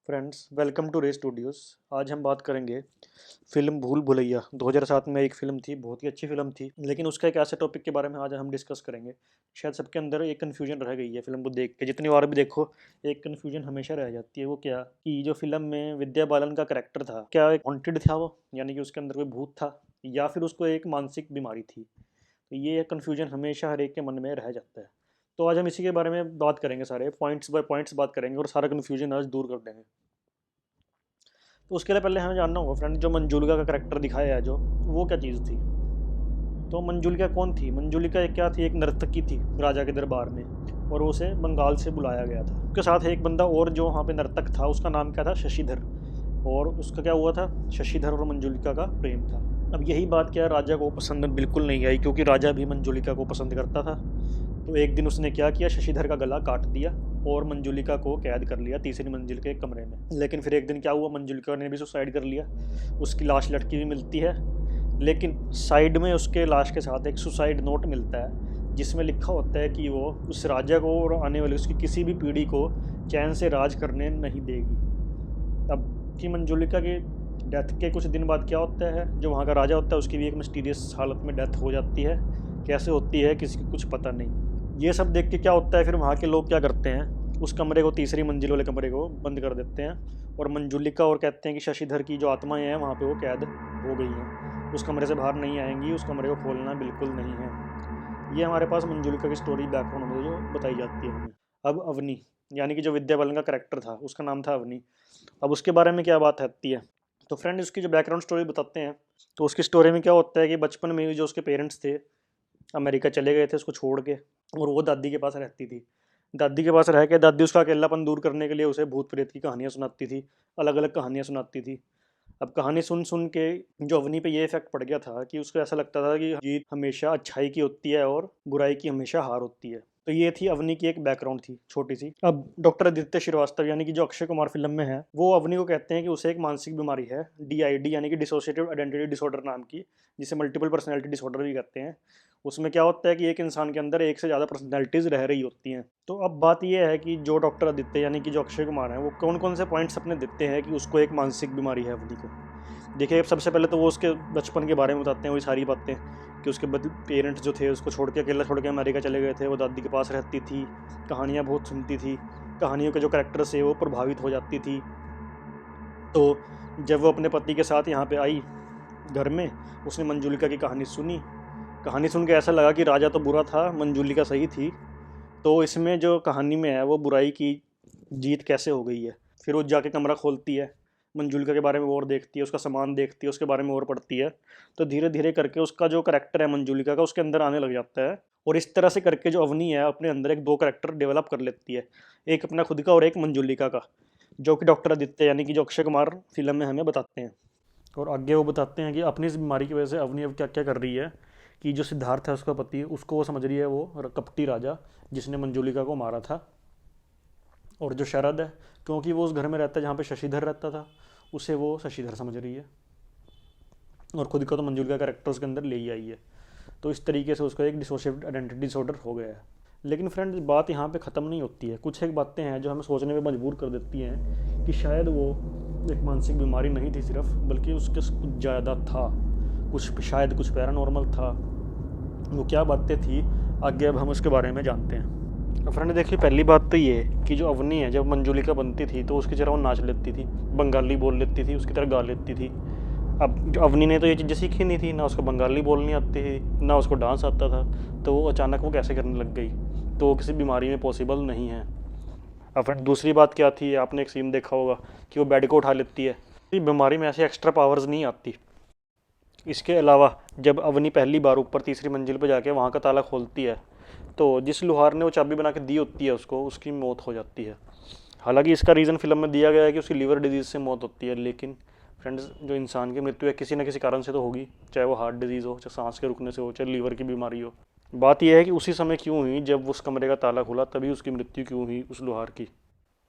Friends, welcome to रे Studios. आज हम बात करेंगे फ़िल्म भूल भुलैया। 2007 में एक फ़िल्म थी, बहुत ही अच्छी फ़िल्म थी। लेकिन उसका एक ऐसे टॉपिक के बारे में आज हम डिस्कस करेंगे, शायद सबके अंदर एक कन्फ्यूजन रह गई है फ़िल्म को देख के। जितनी बार भी देखो, एक कन्फ्यूजन हमेशा रह जाती है। वो क्या कि जो फ़िल्म में विद्या बालन का कैरेक्टर था, क्या एक हॉन्टेड था वो? यानी कि उसके अंदर कोई भूत था, या फिर उसको एक मानसिक बीमारी थी? तो ये कन्फ्यूजन हमेशा हर एक के मन में रह जाता है। तो आज हम इसी के बारे में बात करेंगे, सारे पॉइंट्स बाय पॉइंट्स बात करेंगे और सारा कन्फ्यूजन आज दूर कर देंगे। तो उसके लिए पहले हमें जानना होगा फ्रेंड, जो मंजूलिका का करैक्टर दिखाया है जो, वो क्या चीज़ थी? तो मंजूलिका कौन थी? मंजूलिका एक क्या थी? एक नर्तकी थी राजा के दरबार में, और उसे बंगाल से बुलाया गया था। उसके साथ एक बंदा और जो वहाँ पे नर्तक था, उसका नाम क्या था? शशिधर। और उसका क्या हुआ था? शशिधर और मंजूलिका का प्रेम था। अब यही बात क्या राजा को पसंद बिल्कुल नहीं आई, क्योंकि राजा भी मंजूलिका को पसंद करता था। तो एक दिन उसने क्या किया? शशिधर का गला काट दिया और मंजूलिका को कैद कर लिया तीसरी मंजिल के एक कमरे में। लेकिन फिर एक दिन क्या हुआ? मंजूलिका ने भी सुसाइड कर लिया। उसकी लाश लटकी हुई मिलती है, लेकिन साइड में उसके लाश के साथ एक सुसाइड नोट मिलता है, जिसमें लिखा होता है कि वो उस राजा को और आने वाली उसकी किसी भी पीढ़ी को चैन से राज करने नहीं देगी। अब की मंजूलिका की डेथ के कुछ दिन बाद क्या होता है? जो वहाँ का राजा होता है, उसकी भी एक मिस्टीरियस हालत में डेथ हो जाती है। कैसे होती है किसी को कुछ पता नहीं। ये सब देख के क्या होता है, फिर वहाँ के लोग क्या करते हैं? उस कमरे को, तीसरी मंजिल वाले कमरे को बंद कर देते हैं, और मंजूलिका और कहते हैं कि शशिधर की जो आत्माएं हैं वहाँ पे वो कैद हो गई हैं, उस कमरे से बाहर नहीं आएंगी, उस कमरे को खोलना बिल्कुल नहीं है। ये हमारे पास मंजूलिका की स्टोरी बैकग्राउंड में जो बताई जाती है हमें। अब अवनी, यानी कि जो विद्या बालन का करेक्टर था, उसका नाम था अवनी। अब उसके बारे में क्या बात आती है? तो फ्रेंड, उसकी जो बैकग्राउंड स्टोरी बताते हैं, तो उसकी स्टोरी में क्या होता है कि बचपन में ही जो उसके पेरेंट्स थे, अमेरिका चले गए थे उसको छोड़ के, और वो दादी के पास रहती थी। दादी के पास रह के दादी उसका अकेलापन दूर करने के लिए उसे भूत प्रेत की कहानियाँ सुनाती थी, अलग अलग कहानियाँ सुनाती थी। अब कहानी सुन सुन के जो अवनी पे ये इफेक्ट पड़ गया था कि उसको ऐसा लगता था कि जीत हमेशा अच्छाई की होती है और बुराई की हमेशा हार होती है। तो ये थी अवनी की एक बैकग्राउंड थी छोटी सी। अब डॉक्टर आदित्य श्रीवास्तव, यानी कि जो अक्षय कुमार फिल्म में है, वो अवनी को कहते हैं कि उसे एक मानसिक बीमारी है, डीआईडी यानी कि डिसोसिएटिव आइडेंटिटी डिसऑर्डर नाम की, जिसे मल्टीपल पर्सनैलिटी डिसऑर्डर भी कहते हैं। उसमें क्या होता है कि एक इंसान के अंदर एक से ज़्यादा पर्सनैलिटीज़ रह रही होती हैं। तो अब बात यह है कि जो डॉक्टर आदित्य यानी कि जो अक्षय कुमार है, वो कौन कौन से पॉइंट्स अपने देते हैं कि उसको एक मानसिक बीमारी है अवनी को। देखिए, सबसे पहले तो वो उसके बचपन के बारे में बताते हैं, वही सारी बातें कि उसके पेरेंट्स जो थे उसको छोड़ के, अकेला छोड़ के अमेरिका चले गए थे, वो दादी के पास रहती थी, कहानियाँ बहुत सुनती थी, कहानियों के जो कैरेक्टर से वो प्रभावित हो जाती थी। तो जब वो अपने पति के साथ यहाँ पे आई घर में, उसने मंजूलिका की कहानी सुनी। कहानी सुन के ऐसा लगा कि राजा तो बुरा था, मंजूलिका सही थी। तो इसमें जो कहानी में है वो बुराई की जीत कैसे हो गई है। फिर वो जाके कमरा खोलती है, मंजूलिका के बारे में और देखती है, उसका सामान देखती है, उसके बारे में और पढ़ती है। तो धीरे धीरे करके उसका जो करेक्टर है मंजूलिका का, उसके अंदर आने लग जाता है। और इस तरह से करके जो अवनी है अपने अंदर एक दो करेक्टर डेवलप कर लेती है, एक अपना खुद का और एक मंजूलिका का, जो कि डॉक्टर आदित्य यानी कि जो अक्षय कुमार फिल्म में हमें बताते हैं। और आगे वो बताते हैं कि अपनी इस बीमारी की वजह से अवनी अब क्या क्या कर रही है, कि जो सिद्धार्थ है उसका पति, उसको वो समझ रही है वो कपटी राजा जिसने मंजूलिका को मारा था। और जो शरद है, क्योंकि वो उस घर में रहता है जहाँ पे शशिधर रहता था, उसे वो शशिधर समझ रही है, और खुद को तो मंजूलिका का कैरेक्टर उसके अंदर ले ही आई है। तो इस तरीके से उसका एक डिसोसिएटिव आइडेंटिटी डिसऑर्डर हो गया है। लेकिन फ्रेंड, बात यहाँ पे ख़त्म नहीं होती है। कुछ एक बातें हैं जो हमें सोचने में मजबूर कर देती हैं कि शायद वो एक मानसिक बीमारी नहीं थी सिर्फ, बल्कि उसके कुछ ज़्यादा था, कुछ शायद कुछ पैरानॉर्मल था। वो क्या बातें थी, आगे अब हम उसके बारे में जानते हैं। फ्रेंड देखिए, पहली बात तो ये कि जो अवनी है, जब मंजूलिका बनती थी तो उसकी तरह वो नाच लेती थी, बंगाली बोल लेती थी, उसकी तरह गा लेती थी। अब जो अवनी ने तो ये चीज़ें सीखी नहीं थी, ना उसको बंगाली बोलनी आती थी, ना उसको डांस आता था, तो वो अचानक वो कैसे करने लग गई? तो वो किसी बीमारी में पॉसिबल नहीं है। अब फ्रेंड दूसरी बात क्या थी, आपने एक सीन देखा होगा कि वो बेड को उठा लेती है। इस बीमारी में ऐसे एक्स्ट्रा पावर्स नहीं आती। इसके अलावा जब अवनी पहली बार ऊपर तीसरी मंजिल पर जाके वहाँ का ताला खोलती है, तो जिस लोहार ने वो चाबी बना के दी होती है उसको, उसकी मौत हो जाती है। हालांकि इसका रीज़न फिल्म में दिया गया है कि उसकी लीवर डिजीज़ से मौत होती है, लेकिन फ्रेंड्स, जो इंसान की मृत्यु है किसी न किसी कारण से तो होगी, चाहे वो हार्ट डिजीज़ हो, चाहे सांस के रुकने से हो, चाहे लीवर की बीमारी हो। बात यह है कि उसी समय क्यों हुई जब उस कमरे का ताला खुला, तभी उसकी मृत्यु क्यों हुई उस लोहार की।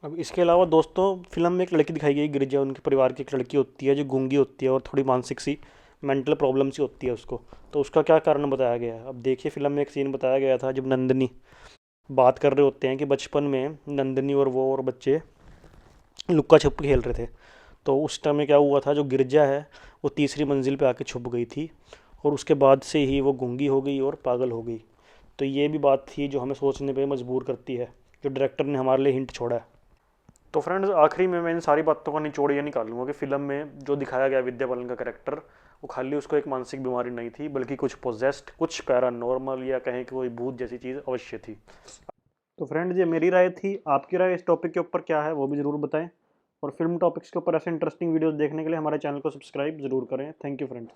अब इसके अलावा दोस्तों, फिल्म में एक लड़की दिखाई गई, गिरिजा, उनके परिवार की एक लड़की होती है जो गूंगी होती है और थोड़ी मानसिक सी मेंटल प्रॉब्लम सी होती है उसको। तो उसका क्या कारण बताया गया है? अब देखिए, फिल्म में एक सीन बताया गया था जब नंदिनी बात कर रहे होते हैं कि बचपन में नंदिनी और वो और बच्चे लुक्का छुप खेल रहे थे। तो उस टाइम में क्या हुआ था, जो गिरजा है वो तीसरी मंजिल पे आके छुप गई थी, और उसके बाद से ही वो गूंगी हो गई और पागल हो गई। तो ये भी बात थी जो हमें सोचने पे मजबूर करती है, जो डायरेक्टर ने हमारे लिए हिंट छोड़ा है। तो फ्रेंड्स, आखिरी में मैं इन सारी बातों का निचोड़ ये निकालूंगा कि फिल्म में जो दिखाया गया विद्या बालन का कैरेक्टर, वो खाली उसको एक मानसिक बीमारी नहीं थी, बल्कि कुछ पोजेस्ड, कुछ पैरानॉर्मल या कहें कि कोई भूत जैसी चीज़ अवश्य थी। तो फ्रेंड्स, ये मेरी राय थी। आपकी राय इस टॉपिक के ऊपर क्या है वो भी ज़रूर बताएं, और फिल्म टॉपिक्स के ऊपर ऐसे इंटरेस्टिंग वीडियोस देखने के लिए हमारे चैनल को सब्सक्राइब ज़रूर करें। Thank you friends.